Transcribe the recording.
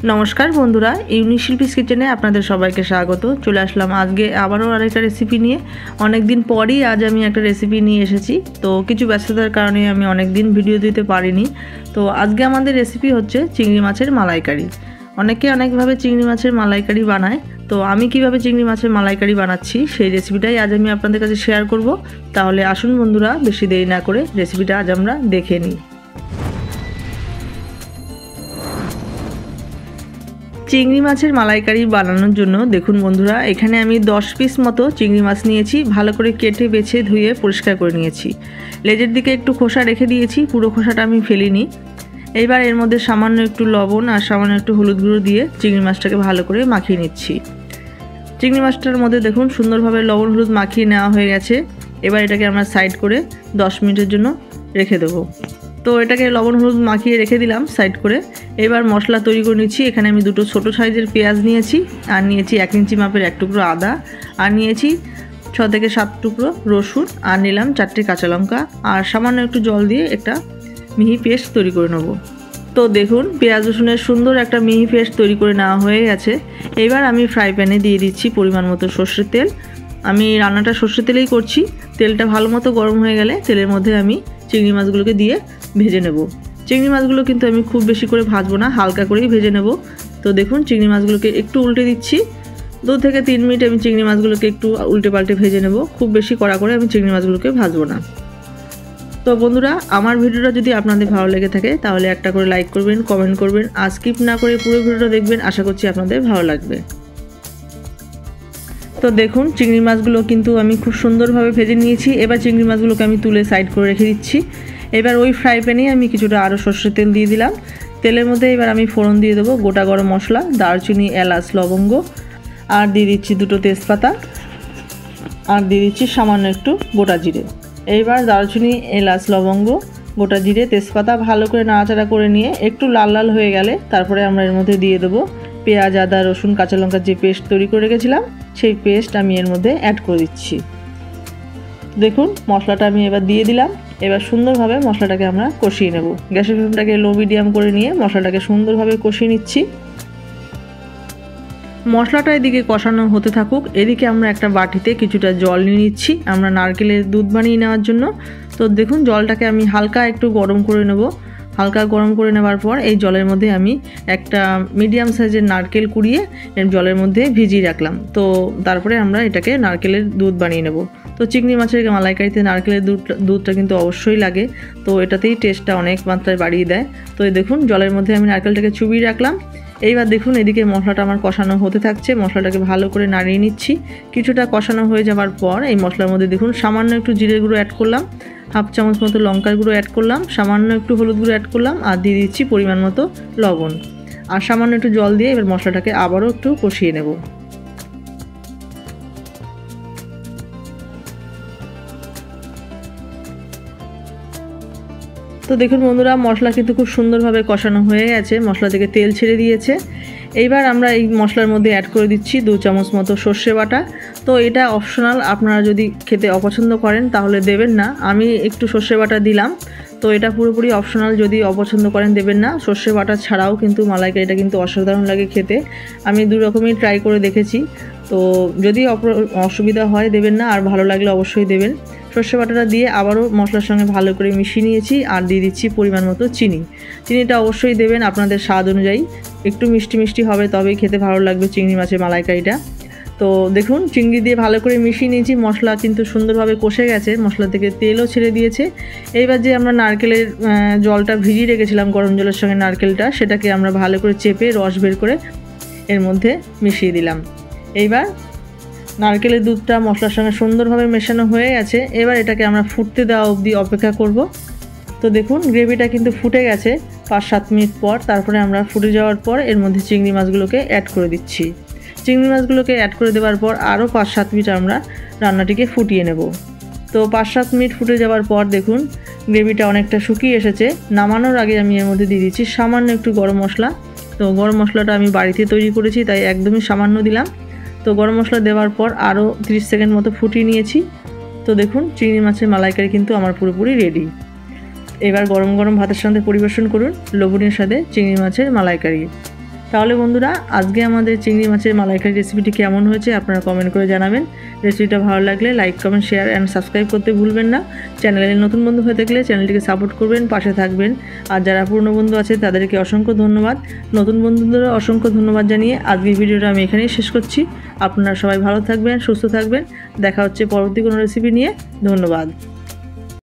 नमस्कार बंधुरा इउनिक शिल्पीस किचेने आपनादेर सबाइके स्वागत। चले आसलाम आज के आबारो आरेकटा रेसिपि निये। अनेक दिन परई आज आमी एकटा रेसिपि निये एसेछि। तो किछु व्यस्ततार कारणे आमी अनेक दिन भिडियो दिते पारिनि। तो आजके आमादेर रेसिपि होच्छे चिंगड़ी माछेर मालाइकारी। अनेके अनेक भावे चिंगड़ी माछेर मालाइकारी बानाय। तो आमी किभाबे चिंगड़ी माछेर मालाइकारी बानाচ্ছি সেই রেসিপিটাই আজ আমি আপনাদের কাছে শেয়ার করব। তাহলে আসুন বন্ধুরা বেশি দেরি না করে রেসিপিটা আজ আমরা দেখে নিই। চিংড়ি মাছের মালাইকারি বানানোর জন্য দেখুন বন্ধুরা এখানে আমি 10 পিস মতো চিংড়ি মাছ নিয়েছি। ভালো করে কেটে বেছে ধুয়ে পরিষ্কার করে নিয়েছি। লেজের দিকে একটু খোসা রেখে দিয়েছি, পুরো খোসাটা আমি ফেলিনি। এইবার এর মধ্যে সামান্য একটু লবণ আর সামান্য একটু হলুদ গুঁড়ো দিয়ে চিংড়ি মাছটাকে ভালো করে মাখিয়ে নিচ্ছি। চিংড়ি মাছটার মধ্যে দেখুন সুন্দরভাবে লবণ হলুদ মাখিয়ে নেওয়া হয়ে গেছে। এবার এটাকে আমরা সাইড করে 10 মিনিটের জন্য রেখে দেবো। তো এটাকে লবণ হলুদ মাখিয়ে রেখে দিলাম সাইড করে। এবার মশলা তৈরি করে নিচ্ছি। এখানে আমি দুটো ছোট সাইজের পেঁয়াজ নিয়েছি, আর নিয়েছি 1 ইঞ্চি মাপের এক টুকরো আদা, আর নিয়েছি 6 থেকে 7 টুকরো রসুন, আর নিলাম 4টে কাঁচা লঙ্কা, আর সামান্য একটু জল দিয়ে একটা মিহি পেস্ট তৈরি করে নেব। তো দেখুন পেঁয়াজ রসুনের সুন্দর একটা মিহি পেস্ট তৈরি করে নেওয়া হয়ে গেছে। এবার আমি ফ্রাই প্যানে দিয়ে দিচ্ছি পরিমাণ মতো সরষের তেল। আমি রান্নাটা সরষের তেলেই করছি। তেলটা ভালো মতো গরম হয়ে গেলে তেলের মধ্যে আমি চিংড়ি মাছগুলোকে দিয়ে ভেজে নেব। চিংড়ি মাছগুলো কিন্তু আমি খুব বেশি করে ভাজবো না, হালকা করেই ভেজে নেব। তো দেখুন চিংড়ি মাছগুলোকে একটু উল্টে দিচ্ছি। 2 থেকে 3 মিনিট আমি চিংড়ি মাছগুলোকে একটু উল্টে পাল্টে ভেজে নেব। খুব বেশি কড়া করে আমি চিংড়ি মাছগুলোকে ভাজবো না। তো বন্ধুরা আমার ভিডিওটা যদি আপনাদের ভালো লেগে থাকে তাহলে একটা করে লাইক করবেন, কমেন্ট করবেন, আর স্কিপ না করে পুরো ভিডিওটা দেখবেন। আশা করছি আপনাদের ভালো লাগবে। তো দেখুন চিংড়ি মাছগুলো কিন্তু আমি খুব সুন্দরভাবে ভেজে নিয়েছি। এবার চিংড়ি মাছগুলোকে আমি তুলে সাইড করে রেখে দিচ্ছি। এবার ওই ফ্রাই প্যানেই আমি কিছুটা আরও সরষের তেল দিয়ে দিলাম। তেলের মধ্যে এবার আমি ফোড়ন দিয়ে দেবো গোটা গরম মশলা, দারচিনি, এলাচ, লবঙ্গ, আর দিয়ে দিচ্ছি 2টো তেজপাতা, আর দিয়ে দিচ্ছি সামান্য একটু গোটা জিরে। এইবার দারচিনি, এলাচ, লবঙ্গ, গোটা জিরে, তেজপাতা ভালো করে নাড়াচাড়া করে নিয়ে একটু লাল লাল হয়ে গেলে তারপরে আমরা এর মধ্যে দিয়ে দেবো পেঁয়াজ, আদা, রসুন, কাঁচা লঙ্কার যে পেস্ট তৈরি করে রেখেছিলাম সেই পেস্ট আমি এর মধ্যে অ্যাড করে দিচ্ছি। দেখুন মশলাটা আমি এবার দিয়ে দিলাম। এবার সুন্দরভাবে মশলাটাকে আমরা কষিয়ে নেব। গ্যাসের ফ্লেমটাকে লো মিডিয়াম করে নিয়ে মশলাটাকে সুন্দরভাবে কষিয়ে নিচ্ছি। মশলাটা এদিকে কষানো হতে থাকুক, এদিকে আমরা একটা বাটিতে কিছুটা জল নিয়ে নিচ্ছি আমরা নারকেলের দুধ বানিয়ে নেওয়ার জন্য। তো দেখুন জলটাকে আমি হালকা একটু গরম করে নেব। হালকা গরম করে নেওয়ার পর এই জলের মধ্যে আমি একটা মিডিয়াম সাইজের নারকেল কুড়িয়ে জলের মধ্যে ভিজিয়ে রাখলাম। তো তারপরে আমরা এটাকে নারকেলের দুধ বানিয়ে নেব। তো চিংড়ি মাছের মালাইকারিতে নারকেলের দুধটা কিন্তু অবশ্যই লাগে। তো এটাতেই টেস্টটা অনেক মাত্রায় বাড়িয়ে দেয়। তো দেখুন জলের মধ্যে আমি নারকেলটাকে চুবিয়ে রাখলাম। এইবার দেখুন এদিকে মশলাটা আমার কষানো হতে থাকছে। মশলাটাকে ভালো করে নাড়িয়ে নিচ্ছি। কিছুটা কষানো হয়ে যাওয়ার পর এই মশলার মধ্যে দেখুন সামান্য একটু জিরে গুঁড়ো অ্যাড করলাম, 1/2 চামচ মতো লঙ্কার গুঁড়ো অ্যাড করলাম, সামান্য একটু হলুদ গুঁড়ো অ্যাড করলাম, আর দিয়ে দিচ্ছি পরিমাণ মতো লবণ, আর সামান্য একটু জল দিয়ে এবার মশলাটাকে আবারও একটু কষিয়ে নেব। তো দেখুন বন্ধুরা মশলা কিন্তু খুব সুন্দরভাবে কষানো হয়ে গেছে, মশলা থেকে তেল ছেড়ে দিয়েছে। এইবার আমরা এই মশলার মধ্যে অ্যাড করে দিচ্ছি 2 চামচ মতো সর্ষে বাটা। তো এটা অপশনাল, আপনারা যদি খেতে অপছন্দ করেন তাহলে দেবেন না। আমি একটু সর্ষে বাটা দিলাম। তো এটা পুরোপুরি অপশনাল, যদি অপছন্দ করেন দেবেন না। সর্ষে বাটা ছাড়াও কিন্তু মালাইকারিটা কিন্তু অসাধারণ লাগে খেতে। আমি 2 রকমই ট্রাই করে দেখেছি। তো যদি অসুবিধা হয় দেবেন না, আর ভালো লাগলে অবশ্যই দেবেন। সর্ষে বাটাটা দিয়ে আবারও মশলার সঙ্গে ভালো করে মিশিয়ে নিয়েছি, আর দিয়ে দিচ্ছি পরিমাণ মতো চিনি। চিনিটা অবশ্যই দেবেন আপনাদের স্বাদ অনুযায়ী। একটু মিষ্টি মিষ্টি হবে তবেই খেতে ভালো লাগবে চিংড়ি মাছের মালাইকারিটা। তো দেখুন চিংড়ি দিয়ে ভালো করে মিশিয়ে নিয়েছি। মশলা কিন্তু সুন্দরভাবে কষে গেছে, মশলা থেকে তেলও ছেড়ে দিয়েছে। এইবার যে আমরা নারকেলের জলটা ভিজিয়ে রেখেছিলাম গরম জলের সঙ্গে নারকেলটা, সেটাকে আমরা ভালো করে চেপে রস বের করে এর মধ্যে মিশিয়ে দিলাম। এইবার নারকেলের দুধটা মশলার সঙ্গে সুন্দরভাবে মেশানো হয়ে গেছে। এবার এটাকে আমরা ফুটতে দেওয়া অবধি অপেক্ষা করব। তো দেখুন গ্রেভিটা কিন্তু ফুটে গেছে 5-7 মিনিট পর। তারপরে আমরা ফুটে যাওয়ার পর এর মধ্যে চিংড়ি মাছগুলোকে অ্যাড করে দিচ্ছি। চিংড়ি মাছগুলোকে অ্যাড করে দেওয়ার পর আরও 5-7 মিনিট আমরা রান্নাটিকে ফুটিয়ে নেব। তো 5-7 মিনিট ফুটে যাওয়ার পর দেখুন গ্রেভিটা অনেকটা শুকিয়ে এসেছে। নামানোর আগে আমি এর মধ্যে দিয়ে দিচ্ছি সামান্য একটু গরম মশলা। তো গরম মশলাটা আমি বাড়িতে তৈরি করেছি তাই একদমই সামান্য দিলাম। তো গরম মশলা দেওয়ার পর আরও 30 সেকেন্ড মতো ফুটিয়ে নিয়েছি। তো দেখুন চিংড়ি মাছের মালাইকারি কিন্তু আমার পুরোপুরি রেডি। এবার গরম গরম ভাতের সঙ্গে পরিবেশন করুন লবণের সাথে চিংড়ি মাছের মালাইকারি। তাহলে বন্ধুরা, আজকে আমাদের চিংড়ি মাছের মালাইকারি রেসিপিটি কেমন হয়েছে আপনারা কমেন্ট করে জানাবেন। রেসিপিটা ভালো লাগলে like, comment, share and subscribe করতে ভুলবেন না। চ্যানেলে নতুন বন্ধু হয়ে থাকলে চ্যানেলটিকে সাপোর্ট করবেন, পাশে থাকবেন। আর যারা পুরনো বন্ধু আছে তাদেরকে অসংখ্য ধন্যবাদ। নতুন বন্ধুদেরও অসংখ্য ধন্যবাদ জানিয়ে আজকের ভিডিওটা আমি এখানেই শেষ করছি। আপনারা সবাই ভালো থাকবেন, সুস্থ থাকবেন। দেখা হচ্ছে পরবর্তী কোনো রেসিপি নিয়ে। ধন্যবাদ।